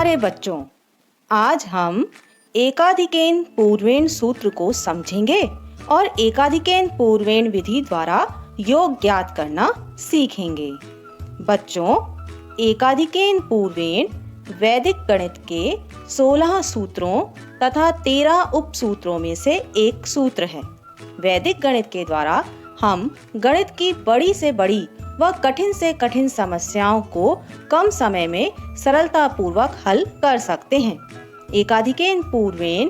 प्यारे बच्चों, आज हम एकाधिकेन पूर्वेण सूत्र को समझेंगे और एकाधिकेन पूर्वेण विधि द्वारा योग ज्ञात करना सीखेंगे। बच्चों, एकाधिकेन पूर्वेण वैदिक गणित के 16 सूत्रों तथा 13 उपसूत्रों में से एक सूत्र है। वैदिक गणित के द्वारा हम गणित की बड़ी से बड़ी व कठिन से कठिन समस्याओं को कम समय में सरलतापूर्वक हल कर सकते हैं। एकाधिकेन पूर्वेण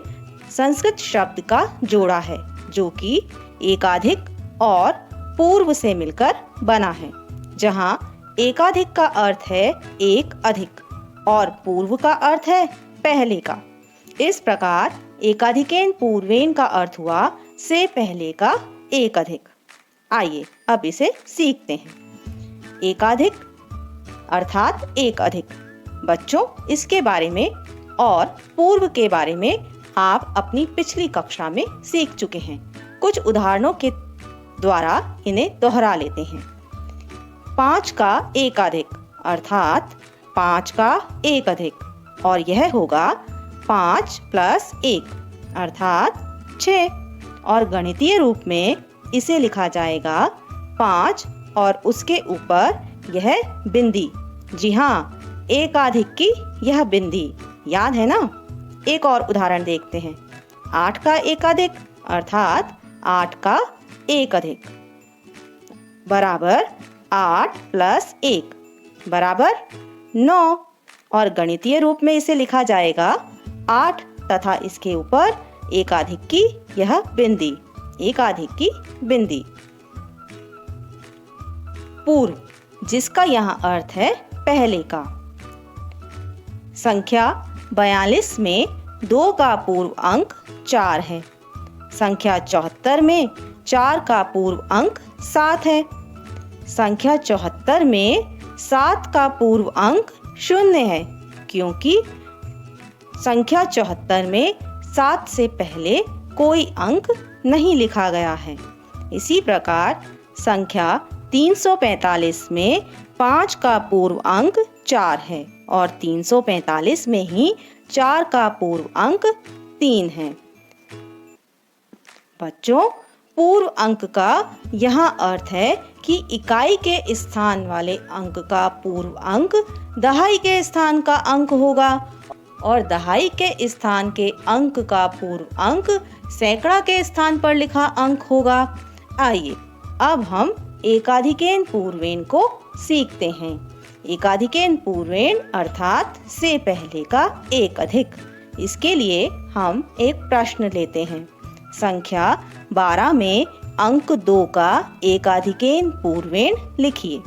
संस्कृत शब्द का जोड़ा है जो कि एकाधिक और पूर्व से मिलकर बना है, जहां एकाधिक का अर्थ है एक अधिक और पूर्व का अर्थ है पहले का। इस प्रकार एकाधिकेन पूर्वेण का अर्थ हुआ से पहले का एक अधिक। आइए अब इसे सीखते हैं। एकाधिक अर्थात एक अधिक। बच्चों, इसके बारे में और पूर्व के बारे में आप अपनी पिछली कक्षा में सीख चुके हैं। कुछ उदाहरणों के द्वारा इन्हें दोहरा लेते हैं। 5 का एकाधिक अर्थात 5 का एक अधिक, और यह होगा 5 + 1 अर्थात 6। और गणितीय रूप में इसे लिखा जाएगा 5 और उसके ऊपर यह बिंदी। जी हाँ, एकाधिक की यह बिंदी याद है ना। एक और उदाहरण देखते हैं। 8 का एकाधिक अर्थात 8 का एक अधिक बराबर 8 + 1 बराबर 9। और गणितीय रूप में इसे लिखा जाएगा 8 तथा इसके ऊपर एकाधिक की यह बिंदी, एकाधिक की बिंदी। पूर्व, जिसका यहाँ अर्थ है पहले का। संख्या 42 में 2 का पूर्व अंक 4 है। संख्या 74 में 4 का पूर्व अंक 7 है। संख्या 74 में 7 का पूर्व अंक 0 है, क्योंकि संख्या 74 में 7 से पहले कोई अंक नहीं लिखा गया है। इसी प्रकार संख्या 345 में 5 का पूर्व अंक 4 है और 345 में ही 4 का पूर्व अंक 3 है। बच्चों, पूर्व अंक का यहाँ अर्थ है कि इकाई के स्थान वाले अंक का पूर्व अंक दहाई के स्थान का अंक होगा और दहाई के स्थान के अंक का पूर्व अंक सैकड़ा के स्थान पर लिखा अंक होगा। आइए अब हम एकाधिकेन पूर्वेण को सीखते हैं। एकाधिकेन पूर्वेण अर्थात से पहले का एक अधिक। इसके लिए हम एक प्रश्न लेते हैं। संख्या 12 में अंक 2 का एकाधिकेन पूर्वेण लिखिए।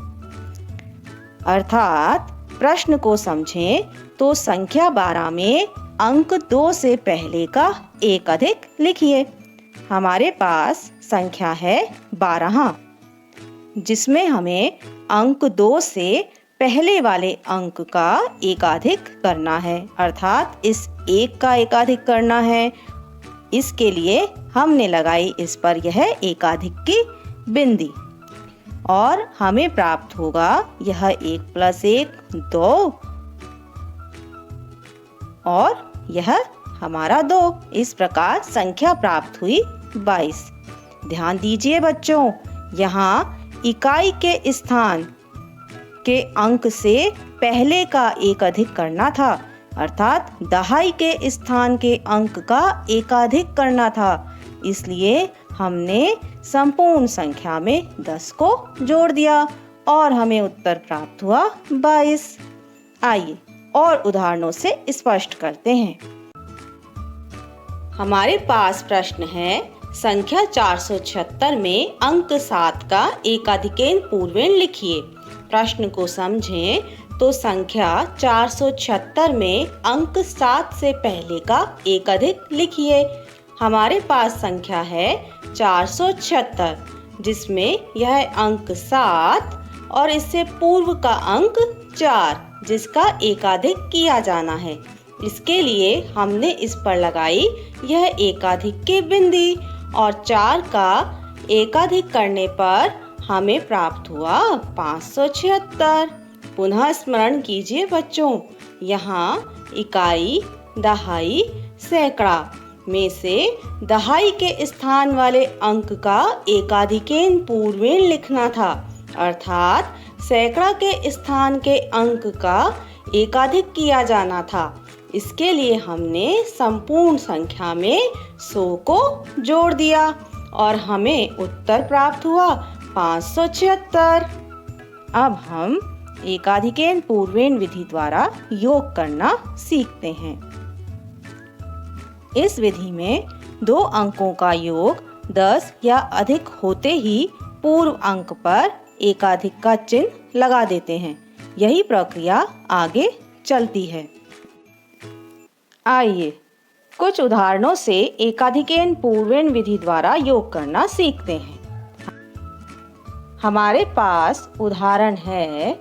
अर्थात प्रश्न को समझें तो संख्या 12 में अंक 2 से पहले का एक अधिक लिखिए। हमारे पास संख्या है 12, जिसमें हमें अंक 2 से पहले वाले अंक का एकाधिक करना है, अर्थात इस एक का एकाधिक करना है। इसके लिए हमने लगाई इस पर यह एकाधिक की बिंदी और हमें प्राप्त होगा यह 1 + 1 2 और यह हमारा 2। इस प्रकार संख्या प्राप्त हुई 22। ध्यान दीजिए बच्चों, यहाँ इकाई के स्थान के अंक से पहले का एक अधिक करना था, अर्थात दहाई के स्थान के अंक का एकाधिक करना था। इसलिए हमने संपूर्ण संख्या में 10 को जोड़ दिया और हमें उत्तर प्राप्त हुआ 22। आइए और उदाहरणों से स्पष्ट करते हैं। हमारे पास प्रश्न है। संख्या 476 में अंक 7 का एकाधिकेन पूर्वेण लिखिए। प्रश्न को समझें तो संख्या 476 में अंक 7 से पहले का एकाधिक लिखिए। हमारे पास संख्या है 476, जिसमें यह अंक 7 और इससे पूर्व का अंक 4, जिसका एकाधिक किया जाना है। इसके लिए हमने इस पर लगाई यह एकाधिक की बिंदी और 4 का एकाधिक करने पर हमें प्राप्त हुआ 576। पुनः स्मरण कीजिए बच्चों, यहाँ इकाई, दहाई, सैकड़ा में से दहाई के स्थान वाले अंक का एकाधिकेन पूर्वेण लिखना था, अर्थात सैकड़ा के स्थान के अंक का एकाधिक किया जाना था। इसके लिए हमने संपूर्ण संख्या में 100 को जोड़ दिया और हमें उत्तर प्राप्त हुआ 576। अब हम एकाधिकेन पूर्वेण विधि द्वारा योग करना सीखते हैं। इस विधि में 2 अंकों का योग 10 या अधिक होते ही पूर्व अंक पर एकाधिक का चिन्ह लगा देते हैं। यही प्रक्रिया आगे चलती है। आइए कुछ उदाहरणों से एकाधिकेन पूर्वेण विधि द्वारा योग करना सीखते हैं। हमारे पास उदाहरण है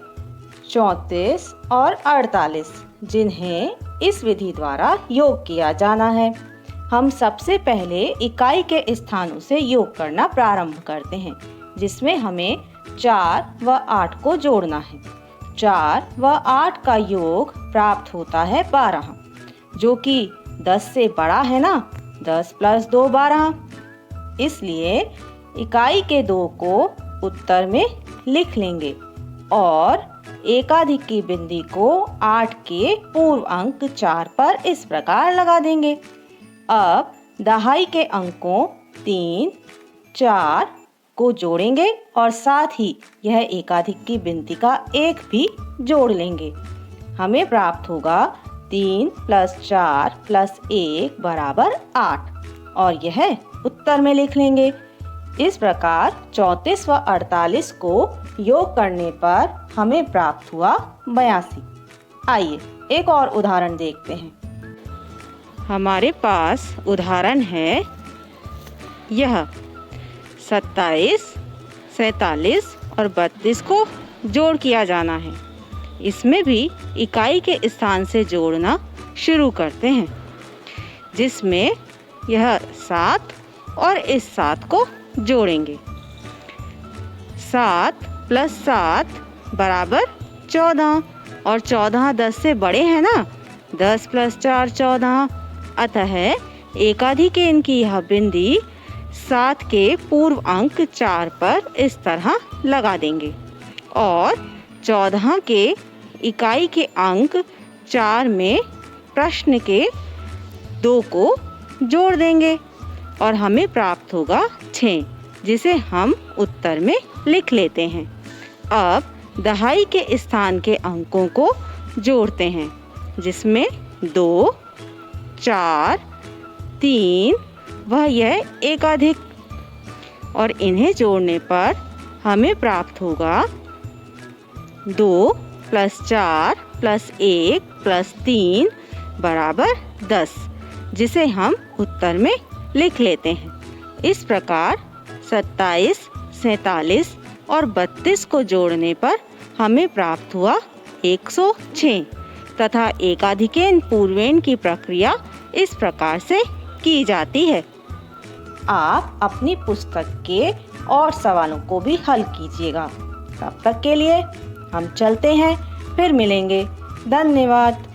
34 और 48, जिन्हें इस विधि द्वारा योग किया जाना है। हम सबसे पहले इकाई के स्थानों से योग करना प्रारंभ करते हैं, जिसमें हमें 4 व 8 को जोड़ना है। 4 व 8 का योग प्राप्त होता है 12, जो कि 10 से बड़ा है ना। 10 + 2 12। इसलिए इकाई के 2 को उत्तर में लिख लेंगे और एकाधिक की बिंदी को 8 के पूर्व अंक 4 पर इस प्रकार लगा देंगे। अब दहाई के अंकों 3, 4 को जोड़ेंगे और साथ ही यह एकाधिक की बिंदी का 1 भी जोड़ लेंगे। हमें प्राप्त होगा 3 + 4 + 1 = 8 और यह उत्तर में लिख लेंगे। इस प्रकार 34 व 48 को योग करने पर हमें प्राप्त हुआ 82। आइए एक और उदाहरण देखते हैं। हमारे पास उदाहरण है यह 27, 47 और 32 को जोड़ किया जाना है। इसमें भी इकाई के स्थान से जोड़ना शुरू करते हैं, जिसमें यह 7 और इस 7 को जोड़ेंगे। 7 + 7 = 14 और 14 10 से बड़े हैं ना। 10 + 4 14। अतः एकाधिकेन की यह बिंदी 7 के पूर्व अंक 4 पर इस तरह लगा देंगे और 14 के इकाई के अंक 4 में प्रश्न के 2 को जोड़ देंगे और हमें प्राप्त होगा 6, जिसे हम उत्तर में लिख लेते हैं। अब दहाई के स्थान के अंकों को जोड़ते हैं, जिसमें 2, 4, 3 वह यह एकाधिक, और इन्हें जोड़ने पर हमें प्राप्त होगा 2 + 4 + 1 + 3 = 10, जिसे हम उत्तर में लिख लेते हैं। इस प्रकार 27, 47 और 32 को जोड़ने पर हमें प्राप्त हुआ 106 तथा एकाधिकेन पूर्वेण की प्रक्रिया इस प्रकार से की जाती है। आप अपनी पुस्तक के और सवालों को भी हल कीजिएगा। तब तक के लिए हम चलते हैं, फिर मिलेंगे। धन्यवाद।